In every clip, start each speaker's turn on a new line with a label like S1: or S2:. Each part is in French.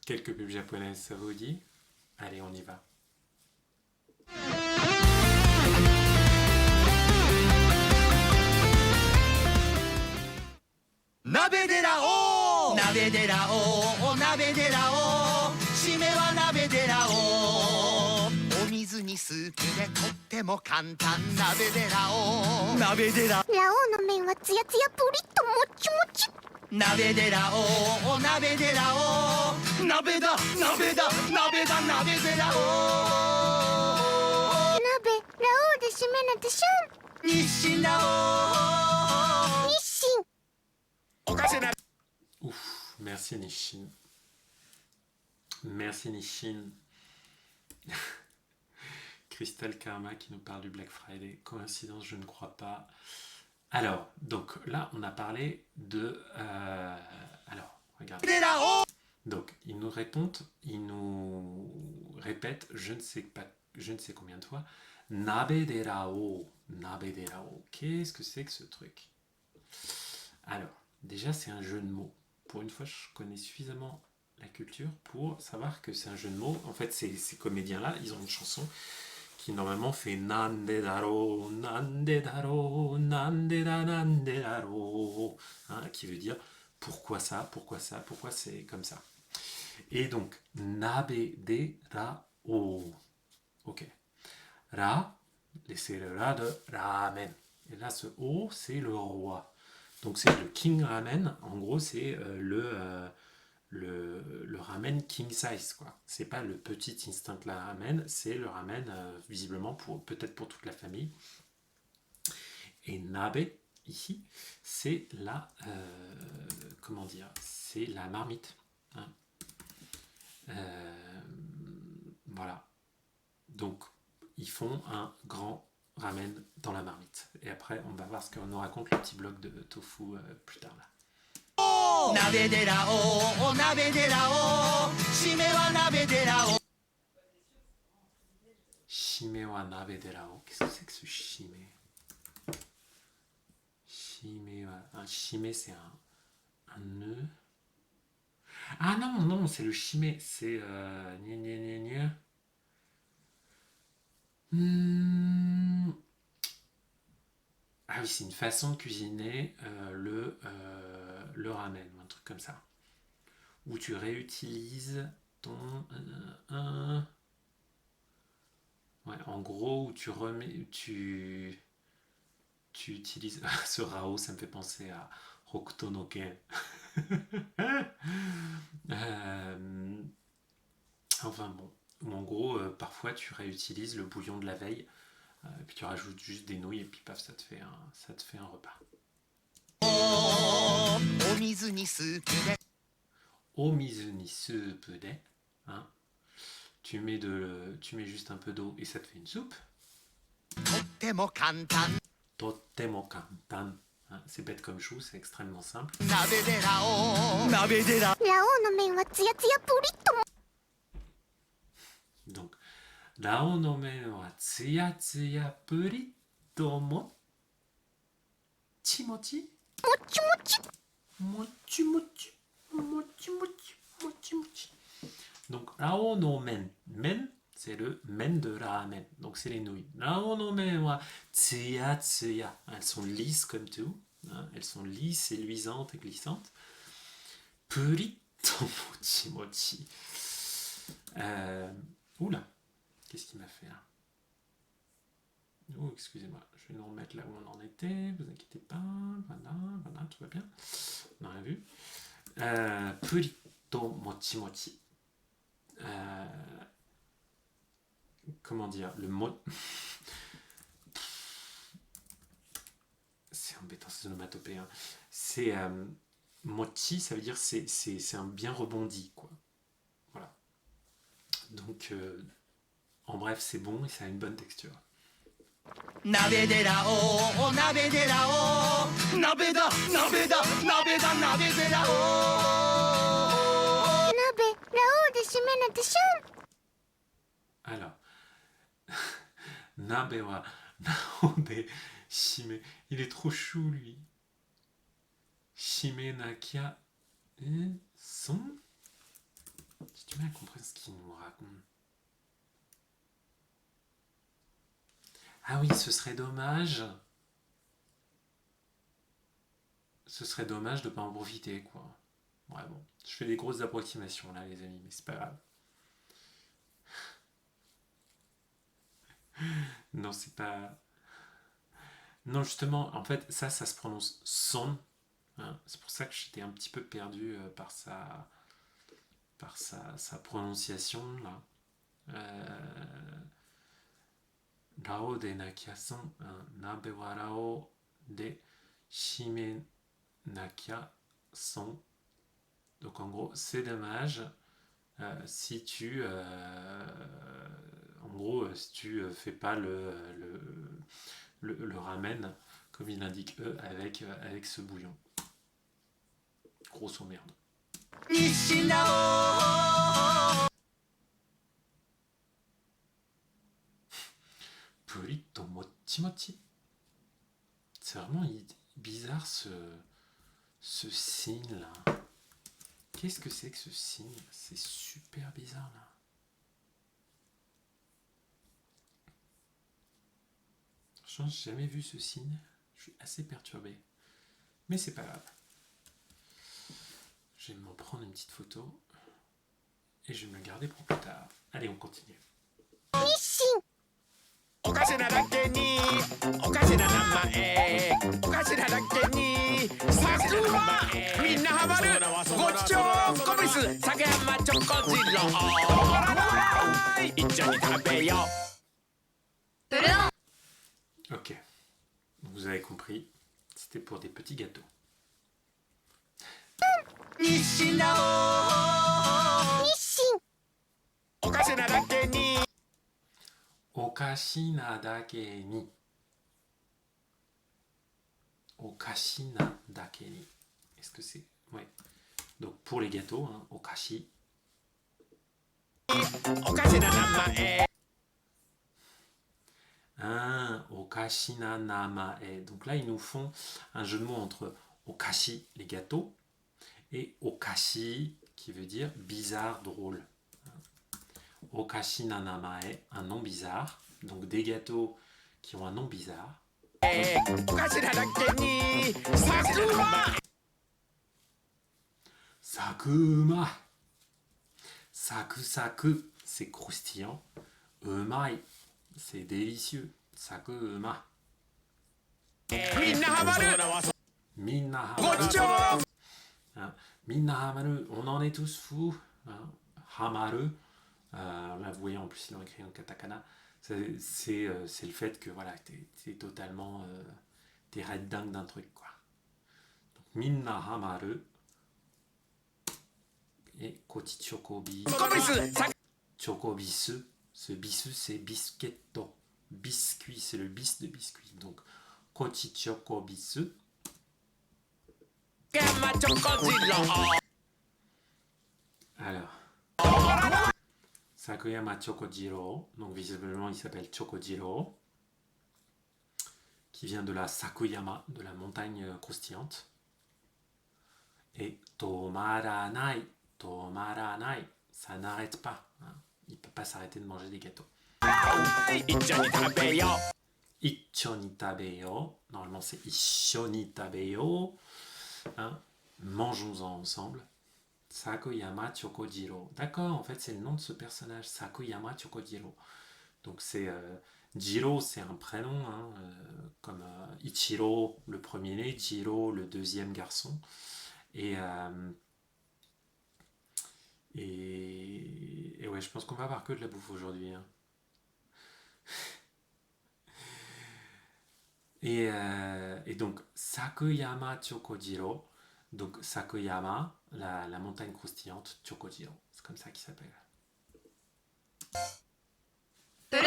S1: Quelques pubs japonaises, ça vous dit? Allez, on y va.
S2: 鍋寺を鍋寺を鍋寺を締めは鍋寺をお水にスープでとっても簡単鍋寺を鍋寺
S3: ラオウの麺はツヤツヤプリッともちもち
S2: 鍋寺を鍋寺を鍋だ鍋だ鍋だ鍋寺を
S3: 鍋ラオウで締めなでしょ
S2: 日清ラオ
S3: 日清
S2: おかしな
S1: Ouf, merci Nishin. Merci Nishin. Crystal Karma qui nous parle du Black Friday. Coïncidence, je ne crois pas. Alors, donc là, on a parlé de... alors, regarde. Donc, ils nous répètent, je ne sais combien de fois, Nabe derao, Nabe derao. Qu'est-ce que c'est que ce truc? Alors, déjà, c'est un jeu de mots. Pour une fois, je connais suffisamment la culture pour savoir que c'est un jeu de mots. En fait, ces comédiens-là, ils ont une chanson qui normalement fait Nande daro, Nande daro, Nande da Nande daro, qui veut dire pourquoi ça, pourquoi c'est comme ça. Et donc, Nabe de ra o. Ok. Ra, c'est le ra de ramen. Et là, ce o, c'est le roi. Donc c'est le king ramen, en gros c'est le ramen king size, quoi. C'est pas le petit instant la ramen, c'est le ramen visiblement peut-être pour toute la famille. Et nabe ici, c'est la comment dire, c'est la marmite. Hein. Voilà. Donc ils font un grand ramen dans la marmite. Et après, on va voir ce qu'on nous raconte le petit bloc de tofu plus tard là.
S2: 鍋寺を鍋寺を締めは鍋寺を
S1: Shime wa nabe derao. Qu'est-ce que c'est que ce shime? Shime wa... Un shime, c'est un nœud. Ah non, non, c'est le shime. C'est... Gna gna gna gna. Ah oui, c'est une façon de cuisiner le ramen, un truc comme ça. Où tu réutilises ton... ouais, en gros, où tu remets... Tu utilises... Ce Rao, ça me fait penser à Hokuto no Ken. Enfin bon. Où en gros, parfois, tu réutilises le bouillon de la veille. Et puis tu rajoutes juste des nouilles et puis paf, ça te fait un repas.
S2: お水にスープで
S1: Omizu ni soupe de, hein. Tu mets juste un peu d'eau et ça te fait une soupe.
S2: とっても簡単
S1: Totemo kantan. Hein. C'est bête comme chou, c'est extrêmement simple.
S2: 鍋寺を鍋寺
S3: ラオウの麺はツヤツヤプリッとも
S1: Donc, Lao no men wa tsuya tsuya purito mochi mochi
S3: もちもち
S1: mochi mochi mochi mochi mochi mochi. Donc, Lao no men. Men, c'est le men de ramen. Donc, c'est les nouilles. Lao no men wa tsuya tsuya. Elles sont lisses comme tout. Hein. Elles sont lisses et luisantes et glissantes. Purito mochi mochi. Oula, qu'est-ce qu'il m'a fait là? Oh, excusez-moi, je vais nous remettre là où on en était, vous inquiétez pas, voilà, tout va bien. On n'a rien vu. Purito mochi mochi. Comment dire, le mot... C'est embêtant, c'est onomatopée. Hein. C'est... mochi, ça veut dire c'est un bien rebondi, quoi. Voilà. Donc, en bref, c'est bon et ça a une bonne texture.
S2: 鍋寺を鍋寺を鍋だ鍋だ鍋だ鍋寺を
S3: 鍋ラオウで締めなでしょ
S1: Alors, Nabe wa Naobe Shime. Il est trop chou, lui. Shime nakia son. jamais compris ce qu'il nous raconte. Ah oui, ce serait dommage. Ce serait dommage de pas en profiter, quoi. Ouais, bon. Je fais des grosses approximations, là, les amis, mais c'est pas grave. Non, c'est pas... Non, justement, en fait, ça se prononce son. Hein. C'est pour ça que j'étais un petit peu perdu par sa prononciation, là. Rao de nakia son, nabe wa rao de shime nakia son. Donc en gros, c'est dommage si tu... en gros, si tu fais pas le ramen, comme il indique eux, avec ce bouillon. Grosse merde.
S2: 西直
S1: Purito mochi mochi. C'est vraiment bizarre ce signe là. Qu'est-ce que c'est que ce signe? C'est super bizarre là. Franchement, j'ai jamais vu ce signe. Je suis assez perturbé. Mais c'est pas grave. Je vais m'en prendre une petite photo. Et je vais me le garder pour plus tard. Allez, on continue.
S3: 日清
S2: おかしなだけにおかしな名前おかしなだけにさすがみんなハマるごちそうコミス酒山チョコジロー一緒に食べよう
S1: Ok. Vous avez compris. C'était pour des petits gâteaux.
S2: 西直
S3: 日清
S2: おかしなだけに
S1: Okashina dake ni. Okashina dake ni. Est-ce que c'est... Ouais. Donc pour les gâteaux, hein, okashi.
S2: おかしな名前
S1: Okashina namae. Donc là, ils nous font un jeu de mots entre okashi, les gâteaux, et okashi, qui veut dire bizarre, drôle. Okashina namae, un nom bizarre. Donc des gâteaux qui ont un nom bizarre.
S2: おかしなだけにさすが
S1: Sakuma. Saku saku, c'est croustillant. Umai, c'est délicieux. Sakuma.
S2: みんなハマる
S1: Minna
S2: ごちそう
S1: hamaru. Hein, Minna hamaru, on en est tous fous. Hein. Hamaru, là vous voyez en plus ils l'ont écrit en katakana. C'est le fait que voilà, t'es totalement. T'es red dingue d'un truc quoi. Donc, Minna hamaru. Et koti chokobi.
S2: コミス酒
S1: Chocobisu. Ce bisu, c'est biscuito. Biscuit, c'est le bis de biscuit. Donc, koti chocobisu.
S2: 山チョコジロー
S1: Alors, Sakuyama Chokojiro. Donc, visiblement, il s'appelle Chokojiro. Qui vient de la Sakuyama, de la montagne croustillante. Et Tomaranai. Tomaranai. Ça n'arrête pas. Hein. Il ne peut pas s'arrêter de manger des gâteaux.
S2: 一緒に食べよ
S1: Icho ni tabeyo. Normalement, c'est Isho ni tabeyo. Hein. Mangeons-en ensemble. Sakuyama Chokojiro. D'accord, en fait, c'est le nom de ce personnage. Sakuyama Chokojiro. Donc, c'est... Jiro, c'est un prénom, hein, comme Ichiro, le premier-né, Jiro, le deuxième garçon. Et ouais, je pense qu'on va avoir que de la bouffe aujourd'hui. Hein. Et donc, Sakuyama Chokojiro. Donc, Sakuyama, la montagne croustillante, Chokojiro. C'est comme ça qu'il s'appelle.
S4: プルオン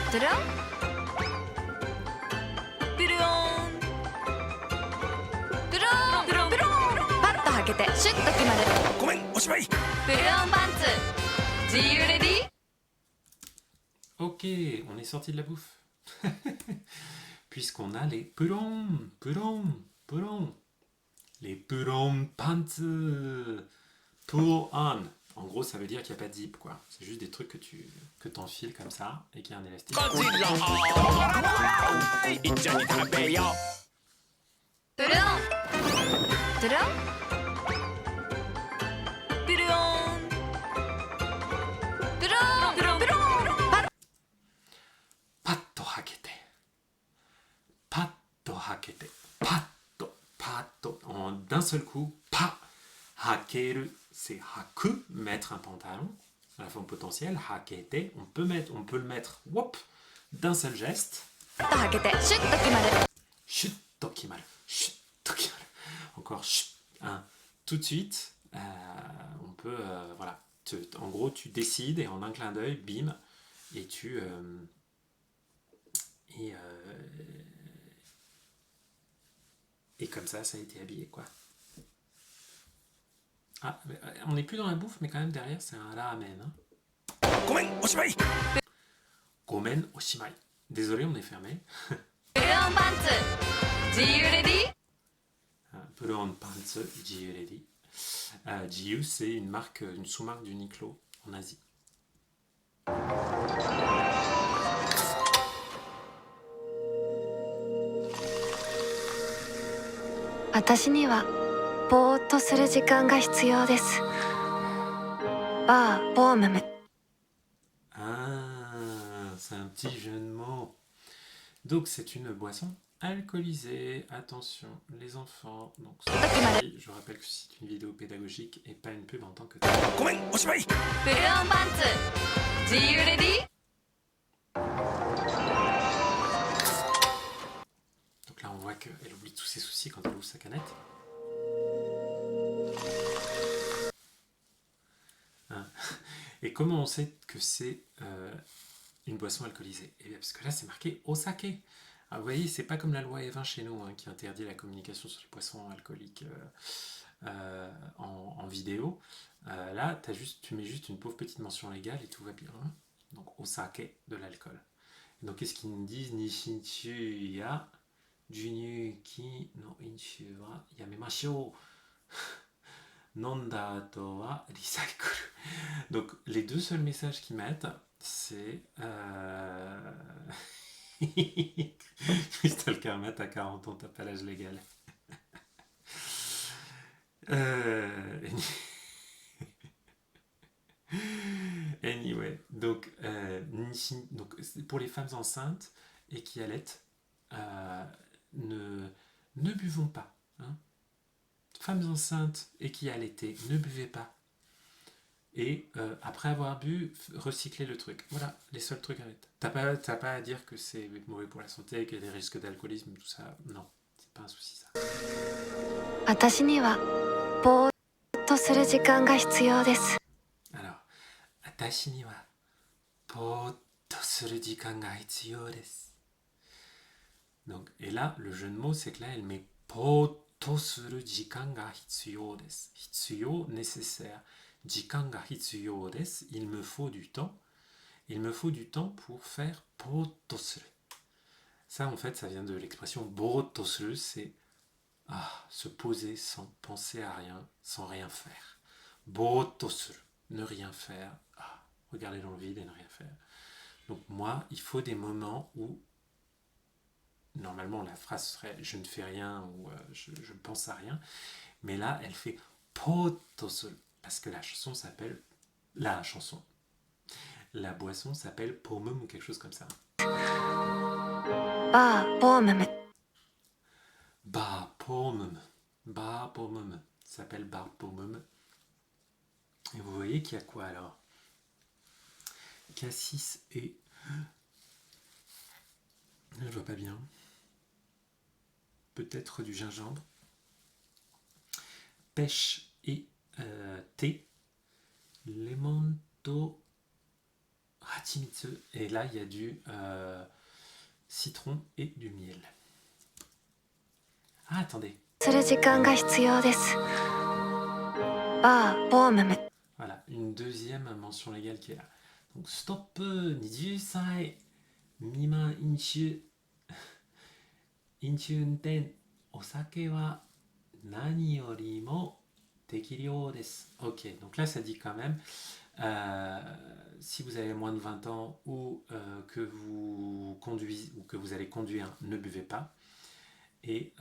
S4: プルオンプルオンプルオンプルオンプルオンパッと履けてシュッと決まる
S2: うごめんおしまい
S4: プルオンパンツ Are you ready?
S1: Ok, on est sorti de la bouffe. Puisqu'on a les pulons. Les pulons pants. Pull on. En gros, ça veut dire qu'il n'y a pas de zip, quoi. C'est juste des trucs que t'enfiles comme ça et qu'il y a un élastique.
S2: ゴジラ一緒に食べよう
S4: ブルオンブルオンブルオンブルオンブルオンブルオンパッ
S1: パッとはけて。パッとはけて。パッと、パッと。D'un seul coup, pas. Hakeru, c'est haku, mettre un pantalon. À la forme potentielle, hakete, on peut le mettre, whoop, d'un seul geste.
S4: とはけてシュッと決まる
S1: Chut, tokimaru, chut, tokimaru. Encore, chut, hein. Tout de suite, on peut, voilà. En gros, tu décides et en un clin d'œil, bim, et tu. Et comme ça a été habillé, quoi. Ah, mais, on n'est plus dans la bouffe, mais quand même derrière, c'est un ramen. Hein.
S2: ごめんおしまい
S1: Gomen oshimai. Désolé, on est fermé.
S4: ブルオンパンツ Are you ready?
S1: Bleu on pants, Jiu Ready. Jiu, c'est une marque, une sous-marque d'Uniqlo en Asie.
S3: 私にはぼーっとする時間が必要です。バーボームム。
S1: Ah, c'est un petit jeu de mots. Donc, c'est une boisson alcoolisée. Attention, les enfants. Donc, je rappelle que c'est une vidéo pédagogique et pas une pub en tant que telle.
S2: ごめんおしまい
S4: ブルオンパンツ Are you ready?
S1: Donc là, on voit qu'elle oublie tous ses soucis quand elle ouvre sa canette. Hein. Et comment on sait que c'est une boisson alcoolisée? Eh bien, parce que là, c'est marqué osake. Alors, vous voyez, c'est pas comme la loi E20 chez nous, hein, qui interdit la communication sur les boissons alcooliques en vidéo. Là, tu mets juste une pauvre petite mention légale et tout va bien. Hein. Donc, osake, de l'alcool. Et donc, qu'est-ce qu'ils nous disent? Nishinchu ya junyu ki no inshu wa yamemashou. Nonda ato wa recycle. Donc, les deux seuls messages qu'ils mettent, c'est. Crystal Karma, t'as 40 ans, t'as pas l'âge légal. Anyway, donc pour les femmes enceintes et qui allaitent, ne buvons pas. Hein. Femmes enceintes et qui allaitaient, ne buvez pas. Et après avoir bu, recycler le truc. Voilà, les seuls trucs à mettre. T'as pas à dire que c'est mauvais pour la santé, qu'il y a des risques d'alcoolisme, tout ça. Non, c'est pas un souci ça.
S3: 私にはぼーっとする時間が必要です。
S1: Alors, 私にはぼーっとする時間が必要です。Donc, et là, le jeu de mots, c'est que là, elle met ぼーっとする時間が必要です。必要, nécessaire. 時間が必要です。Il me faut du temps. Il me faut du temps pour faire ぼーっとする. Ça, en fait, ça vient de l'expression ぼーっとする, c'est se poser sans penser à rien, sans rien faire. ぼーっとする, ne rien faire. Regarder dans le vide et ne rien faire. Donc moi, il faut des moments où, normalement la phrase serait je ne fais rien ou je ne pense à rien, mais là, elle fait ぼーっとする. Parce que la chanson s'appelle... La boisson s'appelle pomum ou quelque chose comme ça.
S3: バーボームム。
S1: Bar pomum. Bar pomum. Ça s'appelle bar pomum. Et vous voyez qu'il y a quoi alors? Cassis et... Je vois pas bien. Peut-être du gingembre. Pêche et thé. Lemonto hachimitsu. Et là, il y a du citron et du miel. Ah, attendez.
S3: する時間が必要です。バーボームム。
S1: Voilà, une deuxième mention légale qui est là. Donc, stop, 20歳未満飲酒運転お酒は何よりも Tekiryo desu. Ok, donc là ça dit quand même, si vous avez moins de 20 ans ou que vous conduisez ou que vous allez conduire, ne buvez pas. Et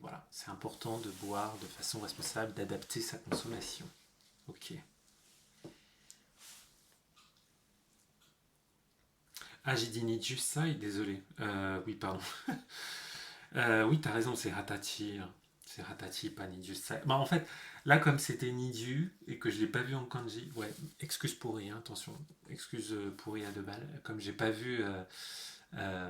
S1: voilà, c'est important de boire de façon responsable, d'adapter sa consommation. Ok. Ah, j'ai dit Nijusai, désolé. Oui, pardon. Oui, t'as raison, c'est Hatachi. C'est Hatachi, pas Nijusai. Bah, en fait, là, comme c'était Niju et que je l'ai pas vu en kanji, ouais, excuse pourri, hein, attention, excuse pourri à 2 balles. Comme j'ai pas vu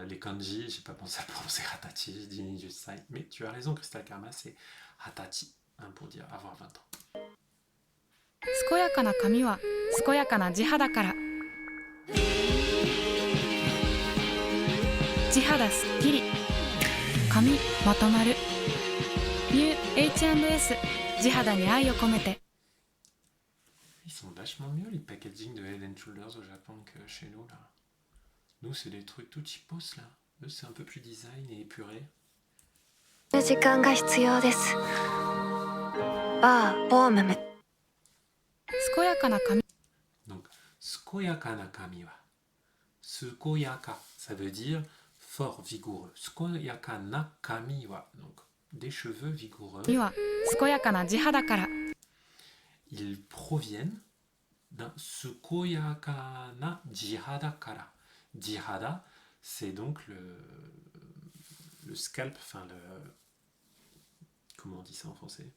S1: les kanji, j'ai pas pensé à prononcer Hatachi, j'ai dit Nijusai. Mais tu as raison, Crystal Karma, c'est Hatachi, hein, pour dire avoir 20 ans.
S5: 健やかな髪は健やかな地肌から地肌すっきり髪まとまるニュー H&S 地肌に愛を込めて
S1: Ils sont vachement mieux les packaging de Head and Shoulders au Japon que chez nous là. Nous c'est des trucs tout cheapos là. Eux c'est un peu plus design et épuré.
S3: 時間が必要です。バーボームム。
S5: 健やかな髪
S1: Donc, sukoyaka na kami wa. Sukoyaka, ça veut dire fort, vigoureux. Sukoyaka na kami wa. Donc, des cheveux vigoureux.
S5: には健やかな地肌から
S1: Ils proviennent d'un sukoyaka na jihada kara. Jihada, c'est donc le scalp, enfin le... Comment on dit ça en français?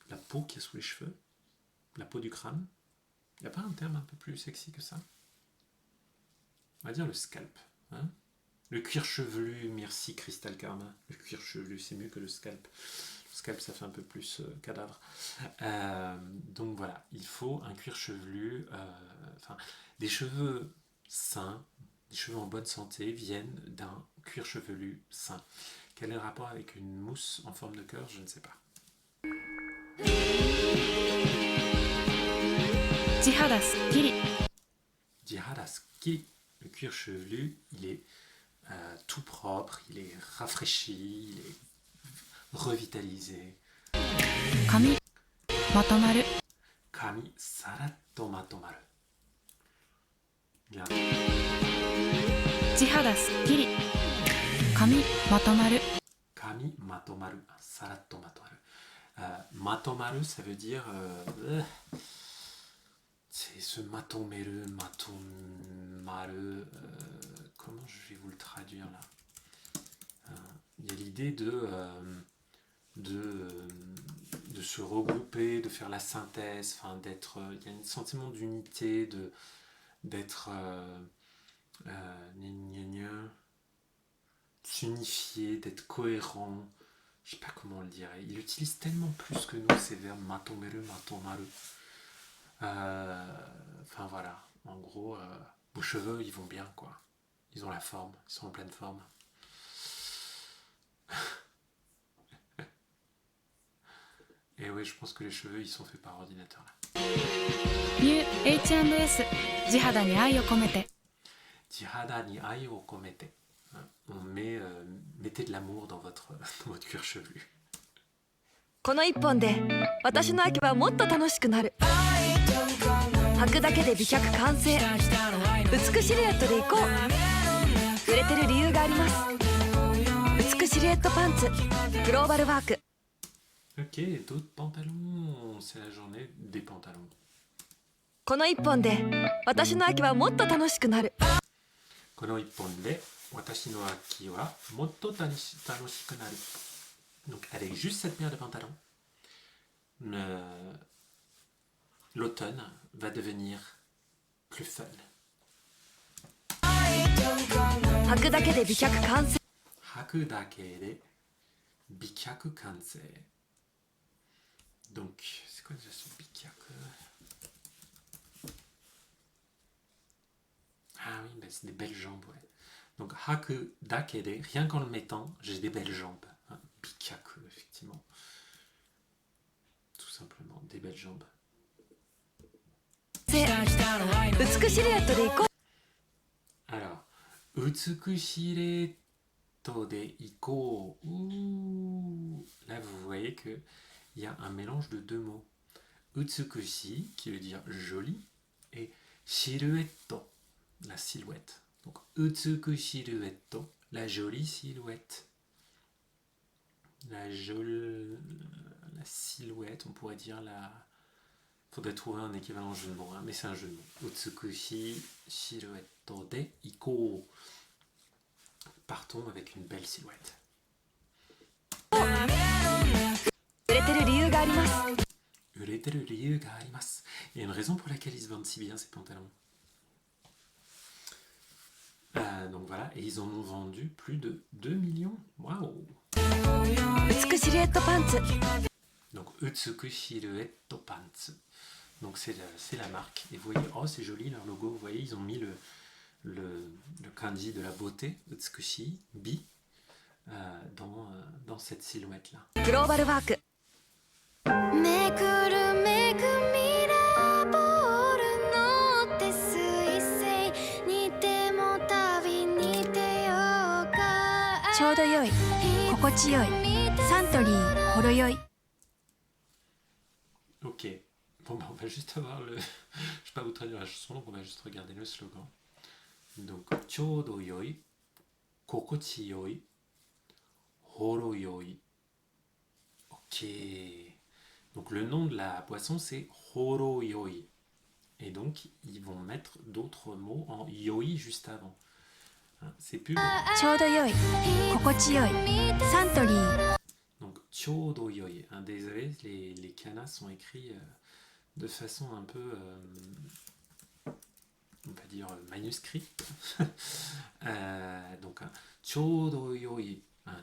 S1: La peau qui est sous les cheveux. La peau du crâne. Il n'y a pas un terme un peu plus sexy que ça? On va dire le scalp. Hein, le cuir chevelu, merci Crystal Karma. Le cuir chevelu, c'est mieux que le scalp. Le scalp, ça fait un peu plus cadavre. Donc voilà, il faut un cuir chevelu. Des cheveux sains, des cheveux en bonne santé viennent d'un cuir chevelu sain. Quel est le rapport avec une mousse en forme de cœur? Je ne sais pas.
S5: 地肌すっきり
S1: Jihada Ski, le cuir chevelu, il est tout propre, il est rafraîchi, il est revitalisé.
S5: 髪まとまる
S1: Kami saratto matomaru. Bien.
S5: 地肌すっきり髪まとまる
S1: Kami matomaru, saratto matomaru. Matomaru, ça veut dire... c'est ce matomeru, matomaru... comment je vais vous le traduire là? Il y a l'idée de se regrouper, de faire la synthèse, enfin d'être... il y a un sentiment d'unité, d'être... s'unifier, d'être cohérent. Je sais pas comment on le dirait. Il utilise tellement plus que nous ces verbes matomeru, matomaru. Enfin voilà, en gros, vos cheveux ils vont bien quoi. Ils ont la forme, ils sont en pleine forme. Et oui, je pense que les cheveux ils sont faits par ordinateur là.
S5: ニュー H&S 地肌に愛を込めて
S1: Jihada ni ai o komete. On met, mettez de l'amour dans votre cuir chevelu.
S4: この一本で私の秋はもっと楽しくなる。履くだけで美脚完成。美しシルエットでいこう。売れてる理由があります。美しシルエットパンツグローバルワーク。
S1: Ok, d'autres pantalons. C'est la journée des pantalons.
S4: この一本で私の秋はもっと楽しくなる。
S1: Kono ippon de watashi no aki wa motto tanoshiku naru. Donc avec juste cette paire de pantalons, l'automne va devenir plus fun.
S4: 履くだけで美脚完成。
S1: Haku dake de bikyaku kansei. Donc, c'est quoi déjà ce bikyaku? Ah oui, ben c'est des belles jambes, ouais. Donc, haku dake de, rien qu'en le mettant, j'ai des belles jambes. Hein, bikyaku, effectivement. Tout simplement, des belles jambes.
S4: 美しシルエットでいこう。
S1: Alors, utsukushire to de iko. Ouh. Là, vous voyez qu'il y a un mélange de deux mots. Utsukushi, qui veut dire joli, et shiruetto, la silhouette. Donc, utsukushi shiruetto, la jolie silhouette. La silhouette, on pourrait dire la... Faudrait trouver un équivalent jeu de mots, hein, mais c'est un jeu de mots. Utsukushi shiruetto de iko. Partons avec une belle silhouette.
S4: 売れてる理由があります
S1: Ureteru ryu ga arimasu. Il y a une raison pour laquelle ils se vendent si bien ces pantalons. Donc voilà, et ils en ont vendu plus de 2 millions. Waouh!
S4: 美しシルエットパンツ
S1: Donc Utsuku Shiruetto Pants. Donc c'est la marque. Et vous voyez, oh c'est joli leur logo. Vous voyez, ils ont mis le kanji de la beauté, Utsukushi, bi, dans cette silhouette-là.
S4: グローバルワーク
S3: めくるめくミラーボール乗って彗星似ても旅に出ようか
S5: ちょうど良い心地よいサントリーほろよい
S1: Ok. Bon bah on va juste avoir le... Je vais pas vous traduire la chanson, donc on va juste regarder le slogan. Donc, Chodo yoi, kokochi yoi, horo yoi. Ok. Donc le nom de la boisson c'est horo yoi. Et donc ils vont mettre d'autres mots en yoi juste avant. Hein, c'est plus...
S5: ちょうど良い心地よいサントリー
S1: Donc chodo yoi. Hein, désolé, les kanas sont écrits de façon un peu... on va dire manuscrit. Donc, chodo yoi.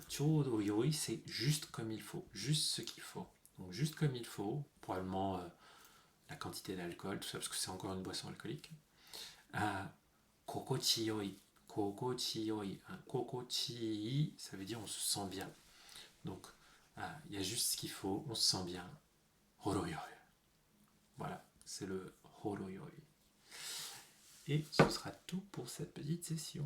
S1: Chodo yoi, c'est juste comme il faut, juste ce qu'il faut. Donc, juste comme il faut, probablement la quantité d'alcool, tout ça, parce que c'est encore une boisson alcoolique. Kokochi yoi. Kokochi yoi. Kokochi, ça veut dire on se sent bien. Donc, il y a juste ce qu'il faut, on se sent bien. Horoyoi. Voilà, c'est le horoyoi. Et ce sera tout pour cette petite session.